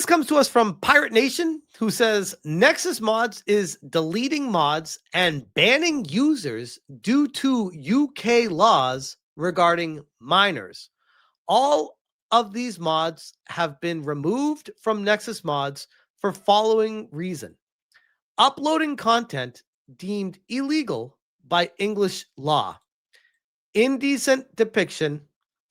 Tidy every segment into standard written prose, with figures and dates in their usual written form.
This comes to us from Pirate Nation, who says Nexus Mods is deleting mods and banning users due to UK laws regarding minors. All of these mods have been removed from Nexus Mods for following reason: uploading content deemed illegal by English law, indecent depiction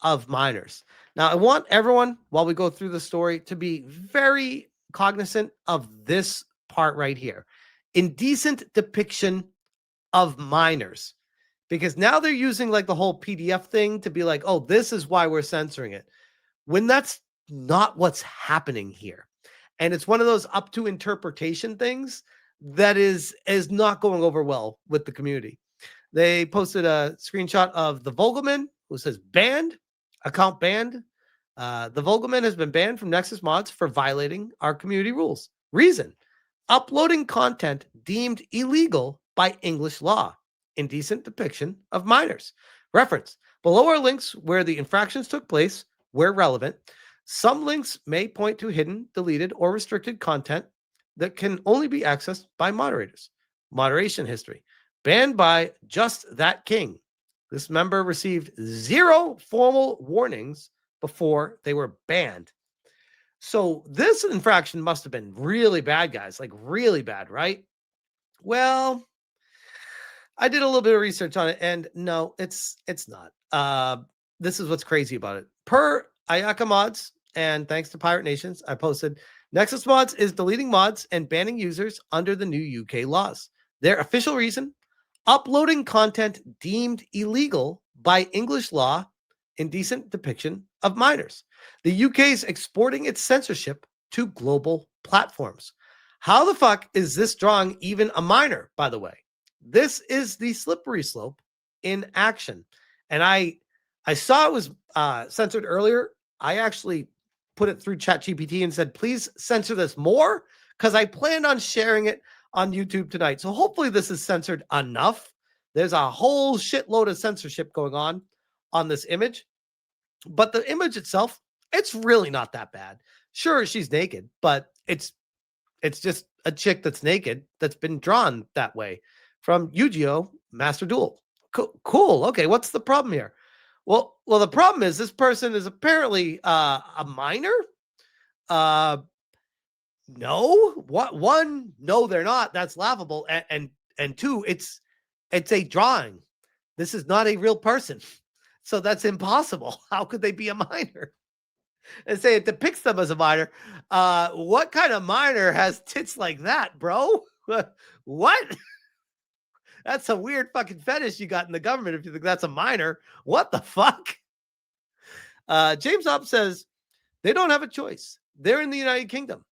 of minors. Now, I want everyone, while we go through the story, to be very cognizant of this part right here: indecent depiction of minors. Because now they're using like the whole PDF thing to be like, oh, this is why we're censoring it, when that's not what's happening here. And it's one of those up to interpretation things that is not going over well with the community. They posted a screenshot of the Vogelman, who says banned, account banned. The Vogelman has been banned from Nexus Mods for violating our community rules. Reason: uploading content deemed illegal by English law, indecent depiction of minors. Reference: below are links where the infractions took place, where relevant. Some links may point to hidden, deleted, or restricted content that can only be accessed by moderators. Moderation history: banned by Just That King. This member received 0 formal warnings before they were banned. So this infraction must have been really bad, guys, like really bad, right? Well, I did a little bit of research on it, and no, it's not. This is what's crazy about it. Per Ayaka Mods, and thanks to Pirate Nations, I posted Nexus Mods is deleting mods and banning users under the new UK laws. Their official reason: uploading content deemed illegal by English law, indecent depiction of minors. The UK is exporting its censorship to global platforms. How the fuck is this drawing even a minor, by the way? This is the slippery slope in action. And I saw it was censored earlier. I actually put it through ChatGPT and said, please censor this more, because I planned on sharing it on YouTube tonight. So hopefully this is censored enough. There's a whole shitload of censorship going on this image. But the image itself, it's really not that bad. Sure, she's naked, but it's just a chick that's naked that's been drawn that way from Yu-Gi-Oh! Master Duel. Cool. Okay, what's the problem here? Well, the problem is this person is apparently a minor. No. What? One, no, they're not. That's laughable. And two, it's a drawing. This is not a real person. So that's impossible. How could they be a minor? And say it depicts them as a minor. What kind of minor has tits like that, bro? What? That's a weird fucking fetish you got in the government if you think that's a minor. What the fuck? James Up says they don't have a choice. They're in the United Kingdom.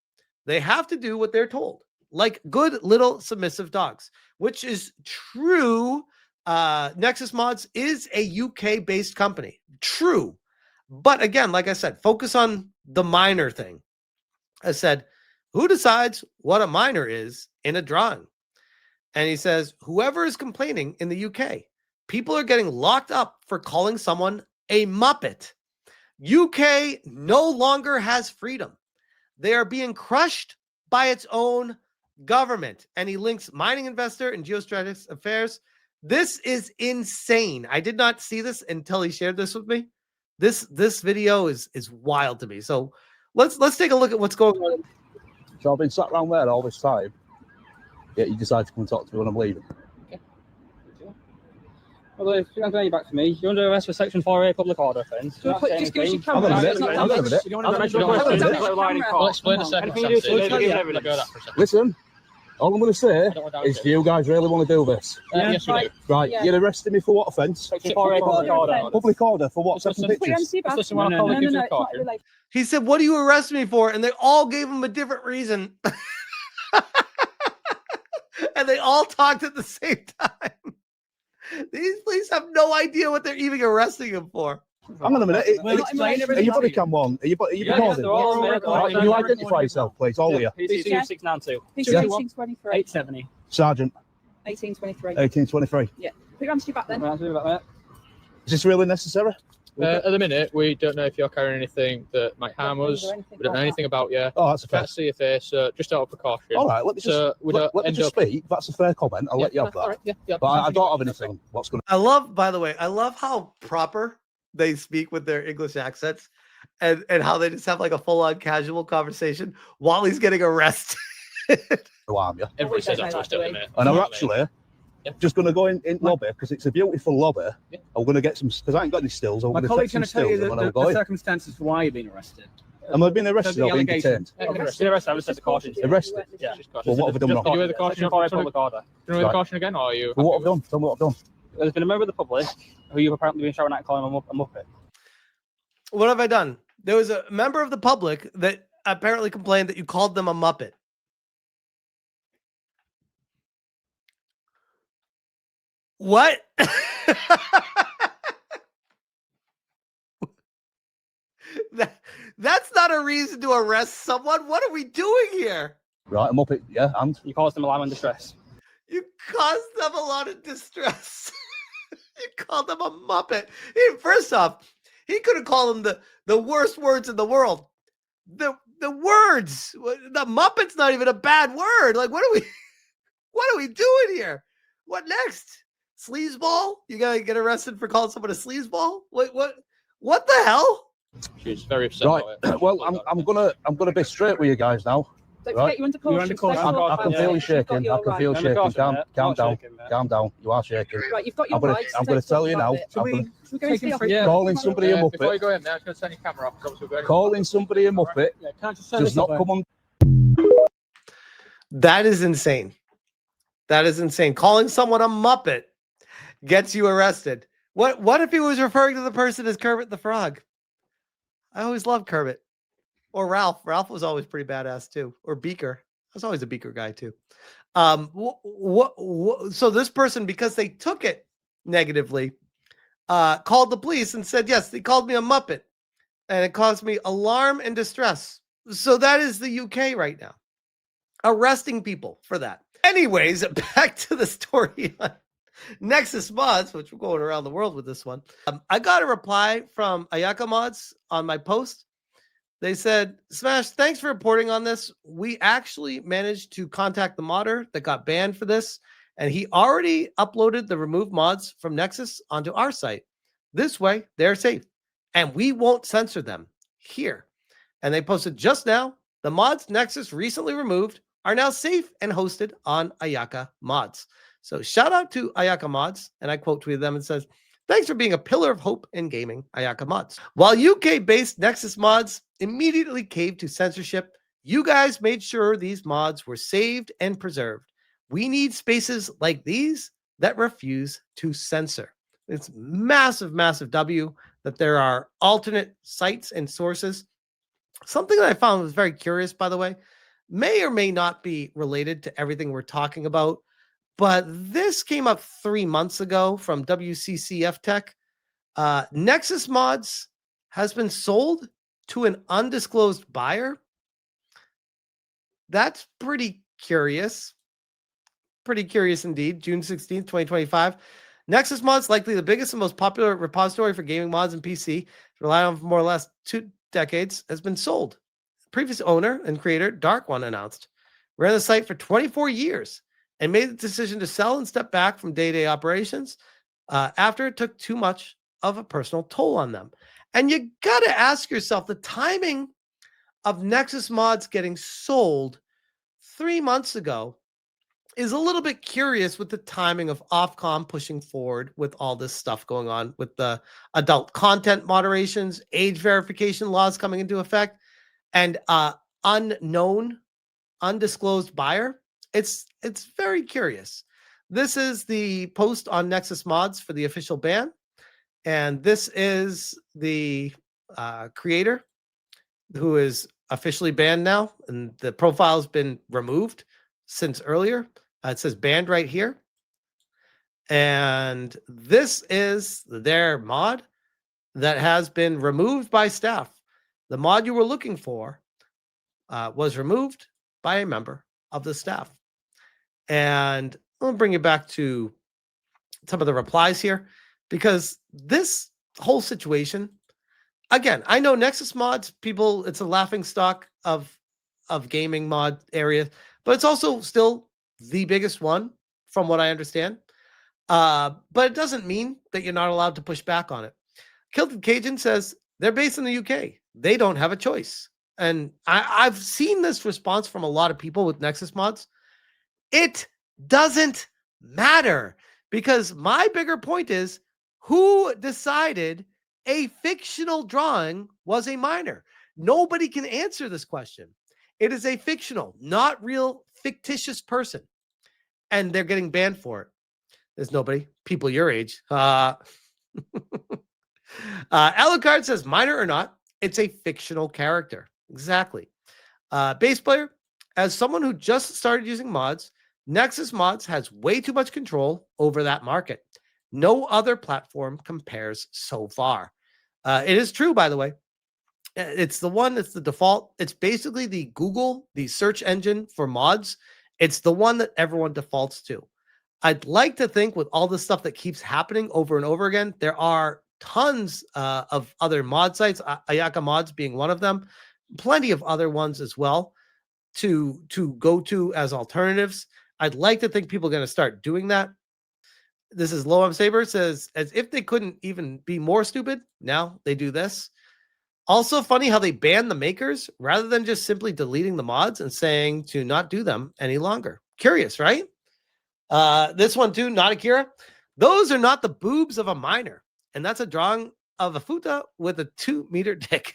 They have to do what they're told, like good little submissive dogs, which is true. Nexus Mods is a UK-based company. True. But again, like I said, focus on the minor thing. I said, who decides what a minor is in a drawing? And he says, whoever is complaining in the UK, people are getting locked up for calling someone a Muppet. UK no longer has freedom. They are being crushed by its own government. And he links mining investor and geostrategic affairs. This is insane. I did not see this until he shared this with me. This video is wild to me. So let's take a look at what's going on. So I've been sat around there all this time. Yeah, you decide to come and talk to me when I'm leaving. Okay. Well, if you're not going back to me, you're under arrest for Section 4A public order offence. Just give us your camera. I'll explain a second. Listen, all I'm going to say is, do you guys really want to do this? Yes, we do. Right, you're arresting me for what offence? Section 4A public order. Public order for what? Taking pictures? He said, what do you arrest me for? And they all gave him a different reason. And they all talked at the same time. These police have no idea what they're even arresting him for. Hang on a minute. Are you body cam one? Are you recording? Can you identify yourself, please? All of you. PC 692. PC 1823. 870. Sergeant. 1823. 1823. Yeah. Put your hands to your back then. Is this really necessary? At the minute, we don't know if you're carrying anything that might harm us. We don't know anything about you. Oh, that's fair. Can't see your face, so just out of precaution. All right, let me just let me just speak. That's a fair comment. I'll let you have that. Right, yeah, but I don't have anything. What's going? I love, by the way, I love how proper they speak with their English accents, and how they just have like a full-on casual conversation while he's getting arrested. To harm you. Everybody says that to us, don't they, mate? And I'm actually just going to go in lobby because it's a beautiful lobby. Yeah. I'm going to get some because I ain't got any stills. I'm My colleague's going to tell you the circumstances for why you've been arrested. Am I being arrested or being detained? Arrested. I was set the caution. Arrested? Yeah. Well, what have I done wrong? Are you with the caution? Public order. Do you know the caution again, or are you? Well, what have I done? Tell me what I've done. There's been a member of the public who you've apparently been shouting at, calling him a muppet. What have I done? There was a member of the public that apparently complained that you called them a muppet. What? That's not a reason to arrest someone. What are we doing here? Right, I'm up it. Yeah, and you caused them alarm and distress. You caused them a lot of distress. You called them a muppet. First off, he could have called them the worst words in the world. The words. The muppet's not even a bad word. Like, what are we doing here? What next? Sleazeball? You gotta get arrested for calling someone a sleazeball? What the hell? She's very upset. Right. Well, I'm gonna be straight with you guys now. Right. You're under caution. I can feel you shaking. I can feel you shaking. Calm down. Calm down. You are shaking. Right, you've got your rights. I'm going to tell you now. Calling somebody a muppet. Before you go in there, I'm going to turn your camera off. Calling somebody a muppet does not come on. That is insane. That is insane. Calling someone a muppet gets you arrested. What if he was referring to the person as Kermit the Frog? I always loved Kermit. Or Ralph. Ralph was always pretty badass too. Or Beaker. I was always a Beaker guy too. So this person, because they took it negatively, called the police and said, yes, they called me a muppet. And it caused me alarm and distress. So that is the UK right now. Arresting people for that. Anyways, back to the story on Nexus Mods, which we're going around the world with this one. I got a reply from Ayaka Mods on my post. They said, Smash, thanks for reporting on this. We actually managed to contact the modder that got banned for this, and he already uploaded the removed mods from Nexus onto our site. This way, they're safe, and we won't censor them here. And they posted just now, the mods Nexus recently removed are now safe and hosted on Ayaka Mods. So shout out to Ayaka Mods, and I quote tweeted them and says, thanks for being a pillar of hope in gaming, Ayaka Mods. While UK-based Nexus Mods immediately caved to censorship, you guys made sure these mods were saved and preserved. We need spaces like these that refuse to censor. It's massive, massive W that there are alternate sites and sources. Something that I found was very curious, by the way, may or may not be related to everything we're talking about, but this came up 3 months ago from WCCF Tech. Nexus Mods has been sold to an undisclosed buyer. That's pretty curious. Pretty curious indeed. June 16th, 2025. Nexus Mods, likely the biggest and most popular repository for gaming mods and PC, relied on for more or less 2 decades, has been sold. Previous owner and creator, Dark One, announced, ran the site for 24 years and made the decision to sell and step back from day-to-day operations after it took too much of a personal toll on them. And you got to ask yourself, the timing of Nexus Mods getting sold 3 months ago is a little bit curious with the timing of Ofcom pushing forward with all this stuff going on with the adult content moderations, age verification laws coming into effect, and unknown, undisclosed buyer. It's very curious. This is the post on Nexus Mods for the official ban. And this is the creator who is officially banned now. And the profile has been removed since earlier. It says banned right here. And this is their mod that has been removed by staff. The mod you were looking for was removed by a member of the staff. And I'll bring you back to some of the replies here, because this whole situation. Again, I know Nexus Mods, people, it's a laughing stock of gaming mod areas, but it's also still the biggest one from what I understand. But it doesn't mean that you're not allowed to push back on it. Kilted Cajun says they're based in the UK. They don't have a choice. And I've seen this response from a lot of people with Nexus Mods. It doesn't matter, because my bigger point is, who decided a fictional drawing was a minor? Nobody can answer this question. It is a fictional, not real, fictitious person. And they're getting banned for it. There's nobody. People your age. Alucard says, minor or not, it's a fictional character. Exactly. Bass player, as someone who just started using mods, Nexus Mods has way too much control over that market. No other platform compares so far. It is true, by the way. It's the one that's the default. It's basically the Google, the search engine for mods. It's the one that everyone defaults to. I'd like to think with all the stuff that keeps happening over and over again, there are tons of other mod sites, Ayaka Mods being one of them, plenty of other ones as well to go to as alternatives. I'd like to think people are going to start doing that. This is Loam Saber says, as if they couldn't even be more stupid, now they do this. Also funny how they ban the makers rather than just simply deleting the mods and saying to not do them any longer. Curious, right? This one too, not Akira. Those are not the boobs of a minor. And that's a drawing of a futa with a 2-meter dick.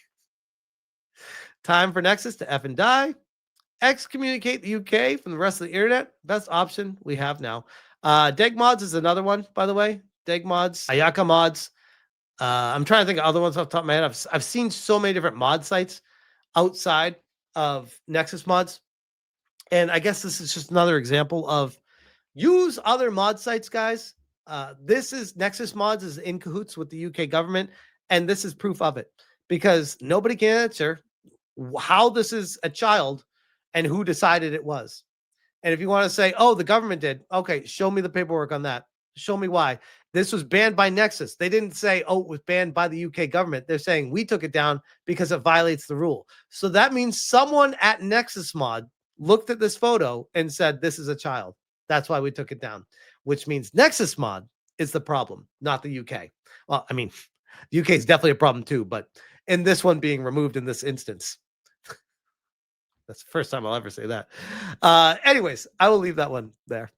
Time for Nexus to F and die. Excommunicate the UK from the rest of the internet. Best option we have now. Deg Mods is another one, by the way. Deg Mods, Ayaka Mods. I'm trying to think of other ones off the top of my head. I've seen so many different mod sites outside of Nexus Mods. And I guess this is just another example of use other mod sites, guys. This is Nexus Mods is in cahoots with the UK government. And this is proof of it, because nobody can answer how this is a child and who decided it was. And if you want to say, oh, the government did, okay, show me the paperwork on that. Show me why. This was banned by Nexus. They didn't say, oh, it was banned by the UK government. They're saying we took it down because it violates the rule. So that means someone at Nexus Mod looked at this photo and said, this is a child. That's why we took it down, which means Nexus Mod is the problem, not the UK. Well, I mean, the UK is definitely a problem too, but in this one being removed in this instance. That's the first time I'll ever say that. Anyways, I will leave that one there.